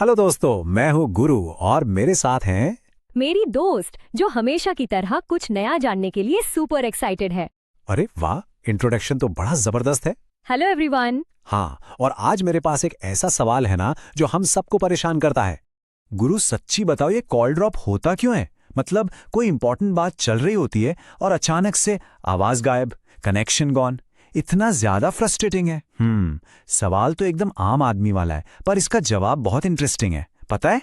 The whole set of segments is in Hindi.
हेलो दोस्तों, मैं हूँ गुरु और मेरे साथ हैं। मेरी दोस्त जो हमेशा की तरह कुछ नया जानने के लिए सुपर एक्साइटेड है। अरे वाह, इंट्रोडक्शन तो बड़ा जबरदस्त है। Hello everyone. हाँ, और आज मेरे पास एक ऐसा सवाल है ना जो हम सबको परेशान करता है। गुरु सच्ची बताओ, ये कॉल ड्रॉप होता क्यों है? मतलब कोई इंपॉर्टेंट बात चल रही होती है और अचानक से आवाज गायब, कनेक्शन गॉन। इतना ज्यादा फ्रस्ट्रेटिंग है। सवाल तो एकदम आम आदमी वाला है, पर इसका जवाब बहुत इंटरेस्टिंग है। पता है,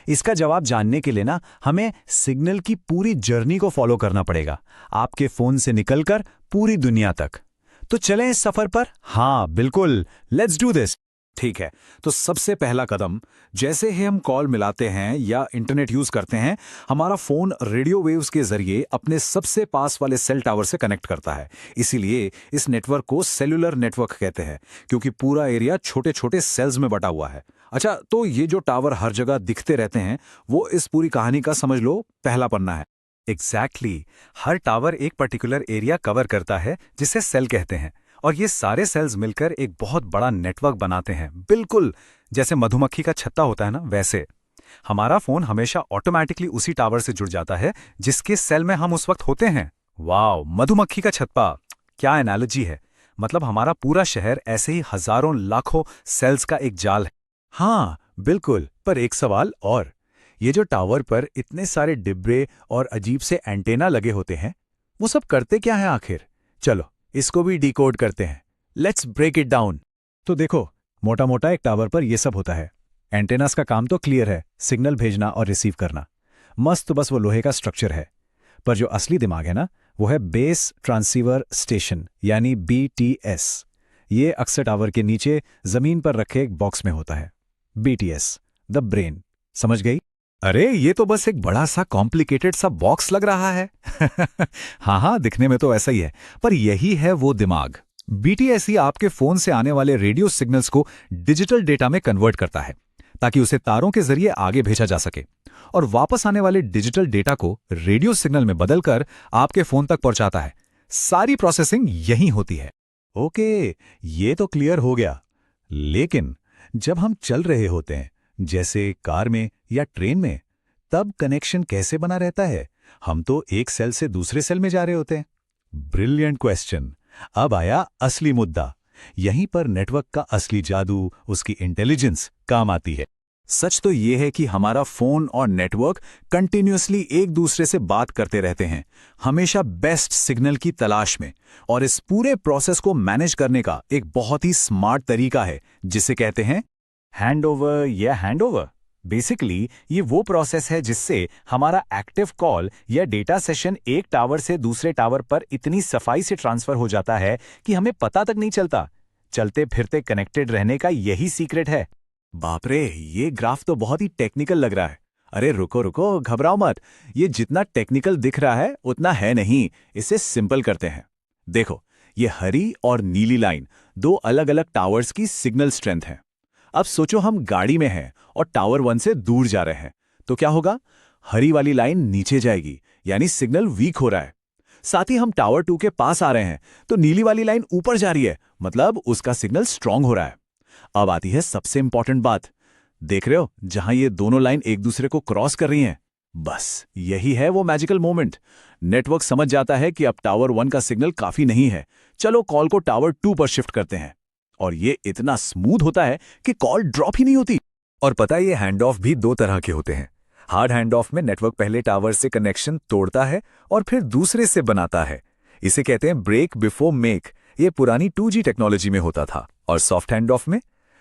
इसका जवाब जानने के लिए ना हमें सिग्नल की पूरी जर्नी को फॉलो करना पड़ेगा, आपके फोन से निकलकर पूरी दुनिया तक। तो चलें इस सफर पर। हाँ बिल्कुल, लेट्स डू दिस। ठीक है, तो सबसे पहला कदम, जैसे ही हम कॉल मिलाते हैं या इंटरनेट यूज करते हैं, हमारा फोन रेडियो वेव्स के जरिए अपने सबसे पास वाले सेल टावर से कनेक्ट करता है। इसीलिए इस नेटवर्क को सेल्यूलर नेटवर्क कहते हैं, क्योंकि पूरा एरिया छोटे छोटे सेल्स में बटा हुआ है। अच्छा, तो ये जो टावर हर जगह दिखते रहते हैं, वो इस पूरी कहानी का समझ लो पहला पन्ना है। एग्जैक्टली, हर टावर एक पर्टिकुलर एरिया कवर करता है जिसे सेल कहते हैं, और ये सारे सेल्स मिलकर एक बहुत बड़ा नेटवर्क बनाते हैं। बिल्कुल जैसे मधुमक्खी का छत्ता होता है ना, वैसे हमारा फोन हमेशा ऑटोमेटिकली उसी टावर से जुड़ जाता है जिसके सेल में हम उस वक्त होते हैं। वाओ, मधुमक्खी का छत्ता, क्या एनालॉजी है। मतलब हमारा पूरा शहर ऐसे ही हजारों लाखों सेल्स का एक जाल है। हाँ बिल्कुल, पर एक सवाल और, ये जो टावर पर इतने सारे डिब्बे और अजीब से एंटेना लगे होते हैं, वो सब करते क्या है आखिर? चलो इसको भी डिकोड करते हैं। Let's break it down. तो देखो, मोटा मोटा एक टावर पर यह सब होता है। एंटेनास का काम तो क्लियर है, सिग्नल भेजना और रिसीव करना। मस्त, तो बस वो लोहे का स्ट्रक्चर है। पर जो असली दिमाग है ना, वो है बेस ट्रांसीवर स्टेशन, यानी BTS। ये अक्सर टावर के नीचे जमीन पर रखे एक बॉक्स में होता है। BTS, the brain. समझ गई? अरे ये तो बस एक बड़ा सा कॉम्प्लिकेटेड सा बॉक्स लग रहा है। हाँ हाँ, दिखने में तो ऐसा ही है, पर यही है वो दिमाग। BTS ही आपके फोन से आने वाले रेडियो सिग्नल्स को डिजिटल डेटा में कन्वर्ट करता है, ताकि उसे तारों के जरिए आगे भेजा जा सके, और वापस आने वाले डिजिटल डेटा को रेडियो सिग्नल में बदलकर आपके फोन तक पहुंचाता है। सारी प्रोसेसिंग यही होती है। ओके, ये तो क्लियर हो गया। लेकिन जब हम चल रहे होते हैं, जैसे कार में या ट्रेन में, तब कनेक्शन कैसे बना रहता है? हम तो एक सेल से दूसरे सेल में जा रहे होते हैं। Brilliant question. अब आया असली मुद्दा। यहीं पर नेटवर्क का असली जादू, उसकी इंटेलिजेंस काम आती है। सच तो ये है कि हमारा फोन और नेटवर्क कंटिन्यूअसली एक दूसरे से बात करते रहते हैं, हमेशा बेस्ट सिग्नल की तलाश में। और इस पूरे प्रोसेस को मैनेज करने का एक बहुत ही स्मार्ट तरीका है, जिसे कहते हैं हैंडओवर या हैंडओवर। बेसिकली ये वो प्रोसेस है जिससे हमारा एक्टिव कॉल या डेटा सेशन एक टावर से दूसरे टावर पर इतनी सफाई से ट्रांसफर हो जाता है कि हमें पता तक नहीं चलता। चलते फिरते कनेक्टेड रहने का यही सीक्रेट है। बाप रे, ये ग्राफ तो बहुत ही टेक्निकल लग रहा है। अरे रुको रुको, घबराओ मत। ये जितना टेक्निकल दिख रहा है उतना है नहीं। इसे सिंपल करते हैं। देखो, ये हरी और नीली लाइन दो अलग अलग टावर्स की सिग्नल स्ट्रेंथ है। अब सोचो हम गाड़ी में हैं और टावर 1 से दूर जा रहे हैं, तो क्या होगा? हरी वाली लाइन नीचे जाएगी, यानी सिग्नल वीक हो रहा है। साथ ही हम टावर 2 के पास आ रहे हैं, तो नीली वाली लाइन ऊपर जा रही है, मतलब उसका सिग्नल स्ट्रांग हो रहा है। अब आती है सबसे इंपॉर्टेंट बात। देख रहे हो जहां ये दोनों लाइन एक दूसरे को क्रॉस कर रही हैं? बस यही है वो मैजिकल मोमेंट। नेटवर्क समझ जाता है कि अब टावर 1 का सिग्नल काफी नहीं है, चलो कॉल को टावर 2 पर शिफ्ट करते हैं। और ये इतना स्मूथ होता है कि कॉल ड्रॉप ही नहीं होती। और पता है, ये हैंड ऑफ भी दो तरह के होते हैं। हार्ड हैंड ऑफ में नेटवर्क पहले टावर से कनेक्शन तोड़ता है और फिर दूसरे से बनाता है। इसे कहते हैं ब्रेक बिफोर मेक। ये पुरानी 2G टेक्नोलॉजी में होता था। और सॉफ्ट हैंड ऑफ में,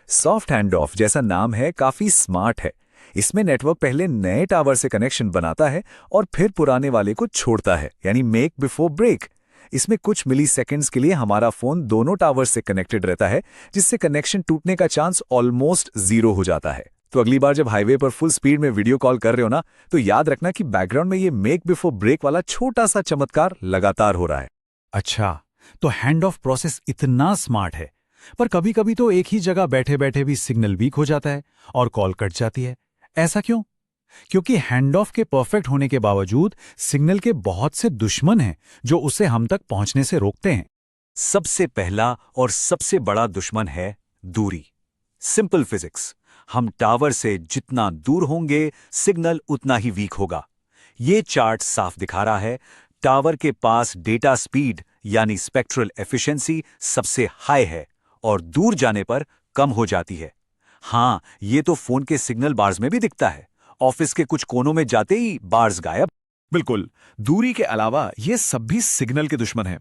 सॉफ्ट हैंड ऑफ जैसा नाम है, काफी स्मार्ट है। इसमें नेटवर्क पहले नए टावर से कनेक्शन बनाता है और फिर पुराने वाले को छोड़ता है, यानी मेक बिफोर ब्रेक। इसमें कुछ मिली सेकेंड्स के लिए हमारा फोन दोनों टावर से कनेक्टेड रहता है, जिससे कनेक्शन टूटने का चांस ऑलमोस्ट 0 हो जाता है। तो अगली बार जब हाईवे पर फुल स्पीड में वीडियो कॉल कर रहे हो ना, तो याद रखना कि बैकग्राउंड में ये मेक बिफोर ब्रेक वाला छोटा सा चमत्कार लगातार हो रहा है। अच्छा, तो हैंड ऑफ प्रोसेस इतना स्मार्ट है, पर कभी कभी तो एक ही जगह बैठे बैठे भी सिग्नल वीक हो जाता है और कॉल कट जाती है। ऐसा क्यों? क्योंकि हैंड ऑफ के परफेक्ट होने के बावजूद सिग्नल के बहुत से दुश्मन हैं जो उसे हम तक पहुंचने से रोकते हैं। सबसे पहला और सबसे बड़ा दुश्मन है दूरी। Simple physics. हम टावर से जितना दूर होंगे सिग्नल उतना ही वीक होगा। ये चार्ट साफ दिखा रहा है टावर के पास डेटा स्पीड यानी स्पेक्ट्रल एफिशिएंसी सबसे हाई है और दूर जाने पर कम हो जाती है। हाँ, ये तो फोन के सिग्नल बार्स में भी दिखता है। ऑफिस के कुछ कोनों में जाते ही बार्स गायब। बिल्कुल, दूरी के अलावा ये सब भी सिग्नल के दुश्मन हैं।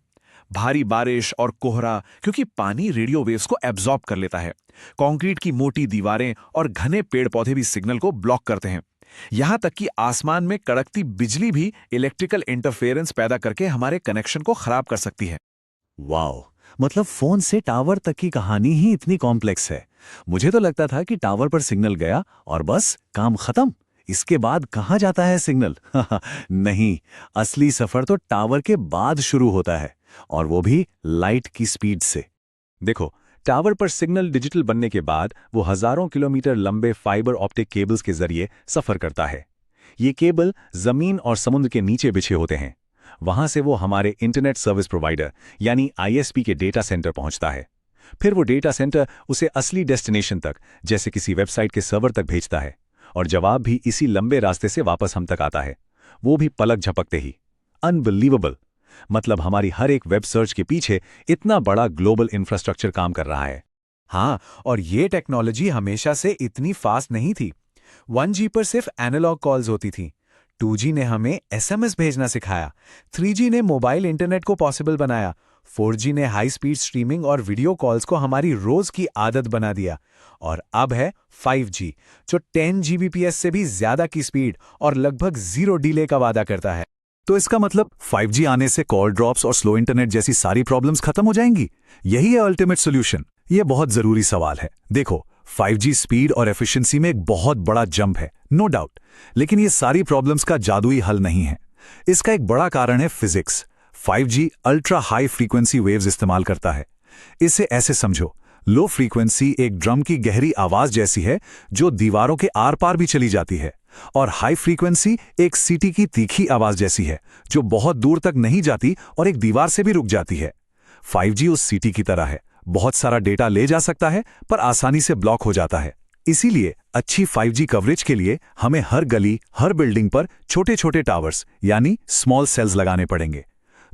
भारी बारिश और कोहरा, क्योंकि पानी रेडियो वेव्स को एब्जॉर्ब कर लेता है। कंक्रीट की मोटी दीवारें और घने पेड़ पौधे भी सिग्नल को ब्लॉक करते हैं। यहां तक कि आसमान में कड़कती बिजली भी इलेक्ट्रिकल इंटरफेरेंस पैदा करके हमारे कनेक्शन को खराब कर सकती है। वाओ, मतलब फोन से टावर तक की कहानी ही इतनी कॉम्प्लेक्स है। मुझे तो लगता था कि टावर पर सिग्नल गया और बस काम खत्म। इसके बाद कहाँ जाता है सिग्नल? नहीं, असली सफर तो टावर के बाद शुरू होता है, और वो भी लाइट की स्पीड से। देखो, टावर पर सिग्नल डिजिटल बनने के बाद वो हजारों किलोमीटर लंबे फाइबर ऑप्टिक केबल्स के जरिए सफर करता है। ये केबल जमीन और समुद्र के नीचे बिछे होते हैं। वहां से वो हमारे इंटरनेट सर्विस प्रोवाइडर यानी आईएसपी के डेटा सेंटर पहुंचता है। फिर वो डेटा सेंटर उसे असली डेस्टिनेशन तक, जैसे किसी वेबसाइट के सर्वर तक भेजता है, और जवाब भी इसी लंबे रास्ते से वापस हम तक आता है, वो भी पलक झपकते ही। अनबिलीवेबल, मतलब हमारी हर एक वेब सर्च के पीछे इतना बड़ा ग्लोबल इंफ्रास्ट्रक्चर काम कर रहा है। हाँ, और ये टेक्नोलॉजी हमेशा से इतनी फास्ट नहीं थी। 1G पर सिर्फ एनालॉग कॉल्स होती थी। 2G ने हमें एसएमएस भेजना सिखाया। 3G ने मोबाइल इंटरनेट को पॉसिबल बनाया। 4G ने हाई स्पीड स्ट्रीमिंग और वीडियो कॉल्स को हमारी रोज की आदत बना दिया। और अब है 5G, जो 10 Gbps से भी ज्यादा की स्पीड और लगभग 0 डिले का वादा करता है। तो इसका मतलब 5G आने से कॉल ड्रॉप्स और स्लो इंटरनेट जैसी सारी प्रॉब्लम्स खत्म हो जाएंगी? यही है अल्टीमेट सॉल्यूशन? ये बहुत जरूरी सवाल है। देखो, 5G स्पीड और एफिशिएंसी में एक बहुत बड़ा जंप है, नो डाउट, लेकिन ये सारी प्रॉब्लम्स का जादुई हल नहीं है। इसका एक बड़ा कारण है physics. 5G ultra high frequency waves इस्तेमाल करता है। इसे ऐसे समझो, लो फ्रीक्वेंसी एक ड्रम की गहरी आवाज जैसी है जो दीवारों के आर पार भी चली जाती है, और हाई फ्रीक्वेंसी एक सीटी की तीखी आवाज जैसी है जो बहुत दूर तक नहीं जाती और एक दीवार से भी रुक जाती है। 5G उस सीटी की तरह है, बहुत सारा डेटा ले जा सकता है पर आसानी से ब्लॉक हो जाता है। इसीलिए अच्छी 5G कवरेज के लिए हमें हर गली, हर बिल्डिंग पर छोटे छोटे टावर्स यानी स्मॉल सेल्स लगाने पड़ेंगे।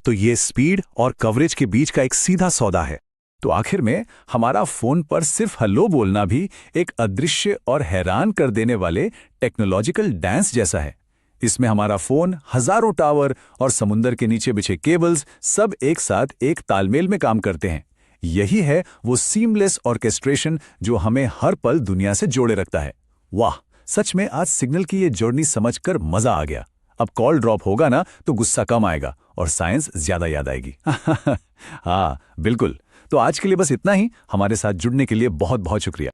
तो ये स्पीड और कवरेज के बीच का एक सीधा सौदा है। तो आखिर में हमारा फोन पर सिर्फ हेलो बोलना भी एक अदृश्य और हैरान कर देने वाले टेक्नोलॉजिकल डांस जैसा है। इसमें हमारा फोन, हजारों टावर और समुंदर के नीचे बिछे केबल्स सब एक साथ एक तालमेल में काम करते हैं। यही है वो सीमलेस ऑर्केस्ट्रेशन जो हमें हर पल दुनिया से जोड़े रखता है। वाह, सच में आज सिग्नल की ये जर्नी समझकर मजा आ गया। अब कॉल ड्रॉप होगा ना तो गुस्सा कम आएगा और साइंस ज्यादा याद आएगी। हाँ, बिल्कुल। तो आज के लिए बस इतना ही। हमारे साथ जुड़ने के लिए बहुत बहुत शुक्रिया।